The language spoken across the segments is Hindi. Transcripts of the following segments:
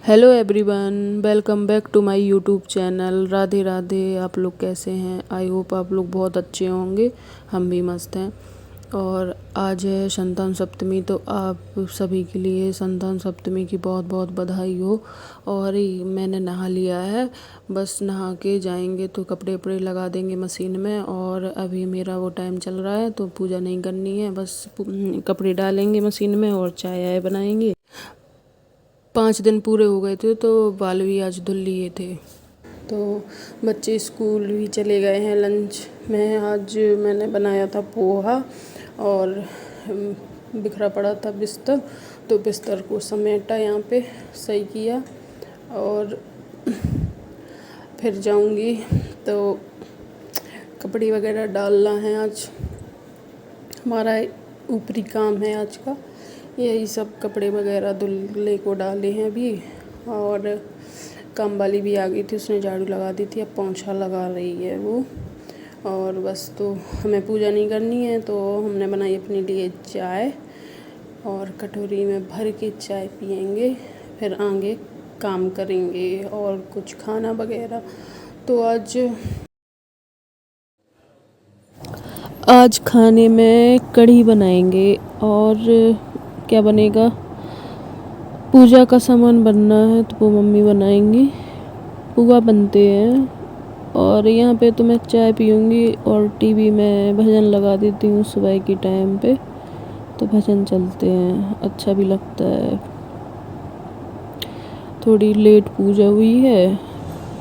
Hello everyone, welcome back to my YouTube channel. Radhe Radhe. आप लोग कैसे हैं? आई होप आप लोग बहुत अच्छे होंगे। हम भी मस्त हैं। और आज है संतान सप्तमी, तो आप सभी के लिए संतान सप्तमी की बहुत बहुत बधाई हो। और मैंने नहा लिया है, बस नहा के जाएंगे तो कपड़े वपड़े लगा देंगे मशीन में। और अभी मेरा वो टाइम चल रहा है तो पूजा नहीं करनी है, बस कपड़े डालेंगे मशीन में और चाय आय बनाएंगे। 5 दिन पूरे हो गए थे तो बाल भी आज धुल लिए थे। तो बच्चे स्कूल भी चले गए हैं। लंच में आज मैंने बनाया था पोहा और बिखरा पड़ा था बिस्तर, तो बिस्तर को समेटा, यहाँ पे सही किया। और फिर जाऊंगी तो कपड़े वगैरह डालना है। आज हमारा ऊपरी काम है आज का, यही सब कपड़े वगैरह धुलने को डाले हैं अभी। और काम वाली भी आ गई थी, उसने झाड़ू लगा दी थी, अब पोंछा लगा रही है वो। और बस, तो हमें पूजा नहीं करनी है तो हमने बनाई अपने लिए चाय और कटोरी में भर के चाय पियेंगे, फिर आगे काम करेंगे और कुछ खाना वगैरह। तो आज खाने में कढ़ी बनाएंगे। और क्या बनेगा, पूजा का सामान बनना है तो वो मम्मी बनाएंगी। पुआ बनते हैं। और यहाँ पे तो मैं चाय पीऊँगी और टीवी में भजन लगा देती हूँ सुबह के टाइम पे, तो भजन चलते हैं, अच्छा भी लगता है। थोड़ी लेट पूजा हुई है,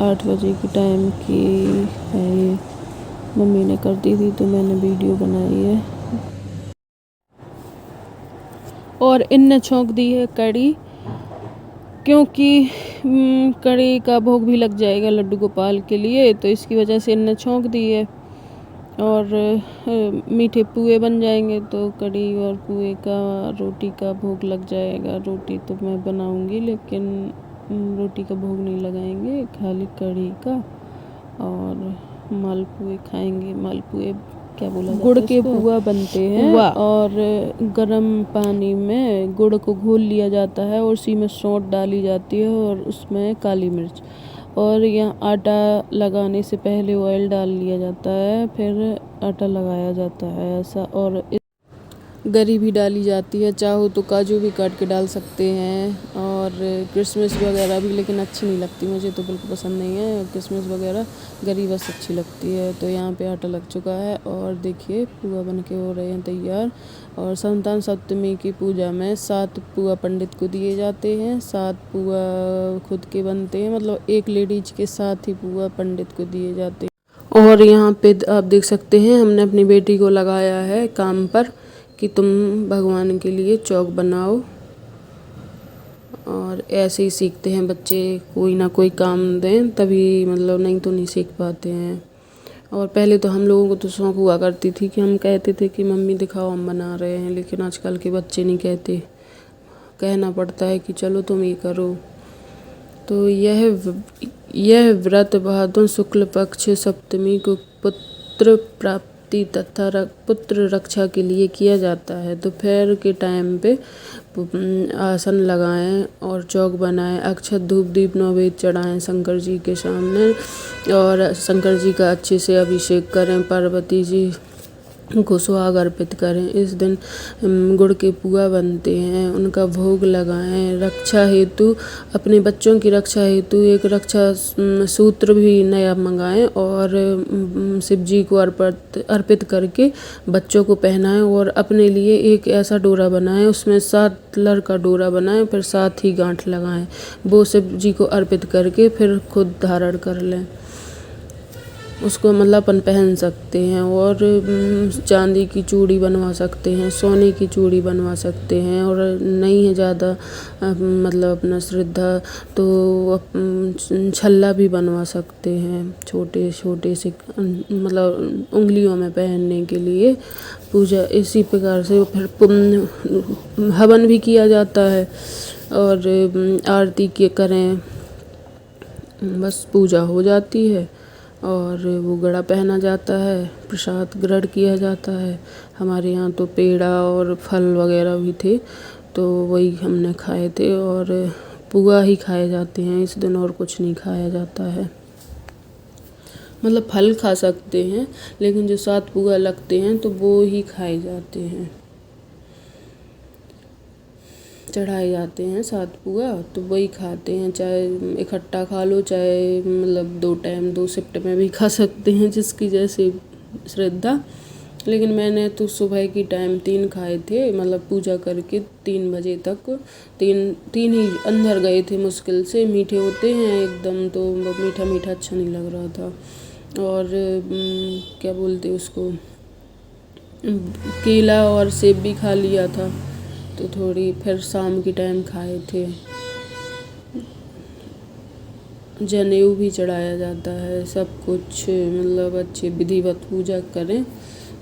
8 बजे के टाइम की है ये। मम्मी ने कर दी थी तो मैंने वीडियो बनाई है। और इनने छौंक दी है कढ़ी, क्योंकि कढ़ी का भोग भी लग जाएगा लड्डू गोपाल के लिए, तो इसकी वजह से इनने छौंक दी है। और मीठे पुए बन जाएंगे तो कढ़ी और पुए का, रोटी का भोग लग जाएगा। रोटी तो मैं बनाऊंगी लेकिन रोटी का भोग नहीं लगाएंगे, खाली कढ़ी का। और मालपुए खाएंगे। मालपुए क्या बोला जाता है, गुड़ के पुआ बनते हैं। और गर्म पानी में गुड़ को घोल लिया जाता है और उसी में सौंठ डाली जाती है और उसमें काली मिर्च। और यहाँ आटा लगाने से पहले ऑयल डाल लिया जाता है, फिर आटा लगाया जाता है ऐसा। और गरी भी डाली जाती है, चाहो तो काजू भी काट के डाल सकते हैं। और किशमिश वगैरह भी, लेकिन अच्छी नहीं लगती मुझे, तो बिल्कुल पसंद नहीं है किशमिश वगैरह। गरी बस अच्छी लगती है। तो यहाँ पे आटा लग चुका है और देखिए पुआ बन के हो रहे हैं तैयार। और संतान सप्तमी की पूजा में 7 पुआ पंडित को दिए जाते हैं, 7 पुआ खुद के बनते हैं, मतलब एक लेडीज के 7 ही पुआ पंडित को दिए जाते हैं। और यहाँ पे आप देख सकते हैं, हमने अपनी बेटी को लगाया है काम पर कि तुम भगवान के लिए चौक बनाओ। और ऐसे ही सीखते हैं बच्चे, कोई ना कोई काम दें तभी, मतलब नहीं तो नहीं सीख पाते हैं। और पहले तो हम लोगों को तो शौक हुआ करती थी कि हम कहते थे कि मम्मी दिखाओ हम बना रहे हैं, लेकिन आजकल के बच्चे नहीं कहते, कहना पड़ता है कि चलो तुम ये करो। तो यह व्रत भादों शुक्ल पक्ष सप्तमी को पुत्र प्राप्ति तथा पुत्र रक्षा के लिए किया जाता है। दोपहर के टाइम पे आसन लगाएं और चौक बनाएं, अक्षत धूप दीप नैवेद्य चढ़ाएं शंकर जी के सामने। और शंकर जी का अच्छे से अभिषेक करें, पार्वती जी को सुहाग अर्पित करें। इस दिन गुड़ के पुआ बनते हैं, उनका भोग लगाएं। रक्षा हेतु, अपने बच्चों की रक्षा हेतु एक रक्षा सूत्र भी नया मंगाएं और शिव जी को अर्पित करके बच्चों को पहनाएं। और अपने लिए एक ऐसा डोरा बनाएं, उसमें 7 लर का डोरा बनाएं, फिर 7 ही गांठ लगाएं। वो शिव जी को अर्पित करके फिर खुद धारण कर लें, उसको मतलब अपन पहन सकते हैं। और चांदी की चूड़ी बनवा सकते हैं, सोने की चूड़ी बनवा सकते हैं। और नहीं है ज़्यादा मतलब अपना श्रद्धा तो छल्ला भी बनवा सकते हैं, छोटे छोटे से, मतलब उंगलियों में पहनने के लिए। पूजा इसी प्रकार से फिर हवन भी किया जाता है और आरती के करें, बस पूजा हो जाती है। और वो गड़ा पहना जाता है, प्रसाद ग्रहण किया जाता है। हमारे यहाँ तो पेड़ा और फल वगैरह भी थे, तो वही हमने खाए थे। और पुआ ही खाए जाते हैं इस दिन, और कुछ नहीं खाया जाता है। मतलब फल खा सकते हैं, लेकिन जो 7 पुआ लगते हैं तो वो ही खाए जाते हैं, चढ़ाए जाते हैं 7 पुआ, तो वही खाते हैं। चाहे इकट्ठा खा लो, चाहे मतलब 2 टाइम 2 शिफ्ट में भी खा सकते हैं, जिसकी जैसे श्रद्धा। लेकिन मैंने तो सुबह की टाइम 3 खाए थे, मतलब पूजा करके 3 बजे तक 3 ही अंदर गए थे मुश्किल से। मीठे होते हैं एकदम, तो मीठा मीठा अच्छा नहीं लग रहा था। और क्या बोलते उसको, केला और सेब भी खा लिया था, तो थोड़ी फिर शाम की टाइम खाए थे। जनेऊ भी चढ़ाया जाता है, सब कुछ मतलब अच्छे विधिवत पूजा करें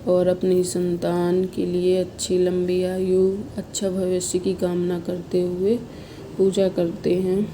और अपनी संतान के लिए अच्छी लंबी आयु, अच्छा भविष्य की कामना करते हुए पूजा करते हैं।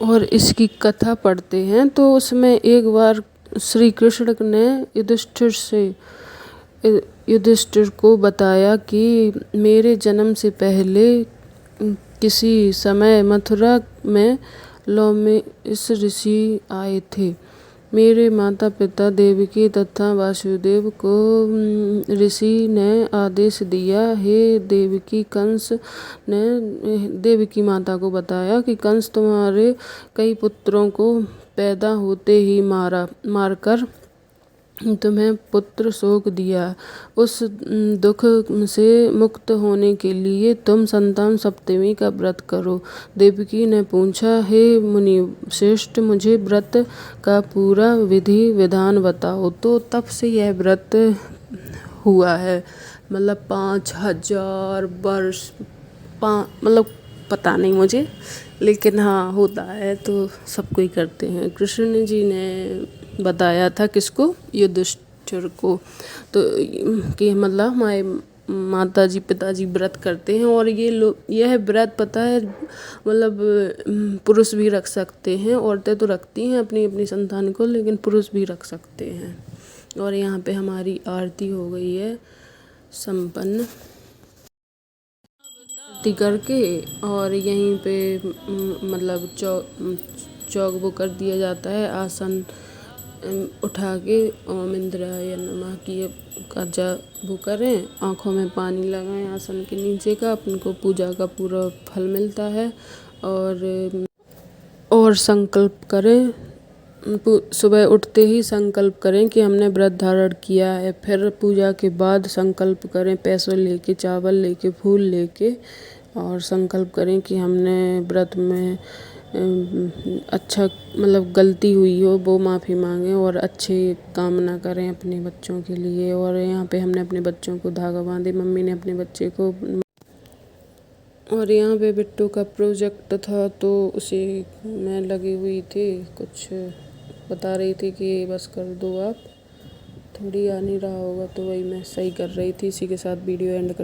और इसकी कथा पढ़ते हैं तो उसमें एक बार श्री कृष्ण ने युधिष्ठिर को बताया कि मेरे जन्म से पहले किसी समय मथुरा में लौमेश ऋषि आए थे। मेरे माता पिता देवकी तथा वासुदेव को ऋषि ने आदेश दिया, हे देवकी, कंस ने देवकी माता को बताया कि कंस तुम्हारे कई पुत्रों को पैदा होते ही मारकर तुम्हें पुत्र शोक दिया। उस दुख से मुक्त होने के लिए तुम संतान सप्तमी का व्रत करो। देवकी ने पूछा, हे मुनि श्रेष्ठ, मुझे व्रत का पूरा विधि विधान बताओ। तो तब से यह व्रत हुआ है, मतलब 5000 वर्ष मतलब पता नहीं मुझे, लेकिन हाँ होता है, तो सब कोई करते हैं। कृष्ण जी ने बताया था किसको, युधिष्ठिर को, तो कि मतलब हमारे माताजी पिताजी व्रत करते हैं। और यह व्रत पता है मतलब पुरुष भी रख सकते हैं। औरतें तो रखती हैं अपनी अपनी संतान को, लेकिन पुरुष भी रख सकते हैं। और यहाँ पे हमारी आरती हो गई है संपन्न। आरती करके और यहीं पे मतलब चौक वो कर दिया जाता है, आसन उठा के ओम इंद्राय नमः की का जप वो करें, आँखों में पानी लगाएं आसन के नीचे का, अपन को पूजा का पूरा फल मिलता है। और संकल्प करें, सुबह उठते ही संकल्प करें कि हमने व्रत धारण किया है। फिर पूजा के बाद संकल्प करें, पैसे लेके, चावल लेके, फूल लेके, और संकल्प करें कि हमने व्रत में अच्छा मतलब गलती हुई हो वो माफ़ी मांगें और अच्छे कामना करें अपने बच्चों के लिए। और यहाँ पे हमने अपने बच्चों को धागा बांधे, मम्मी ने अपने बच्चे को। और यहाँ पे बिट्टू का प्रोजेक्ट था तो उसे मैं लगी हुई थी, कुछ बता रही थी कि बस कर दो आप, थोड़ी आ नहीं रहा होगा तो वही मैं सही कर रही थी। इसी के साथ वीडियो एंड कर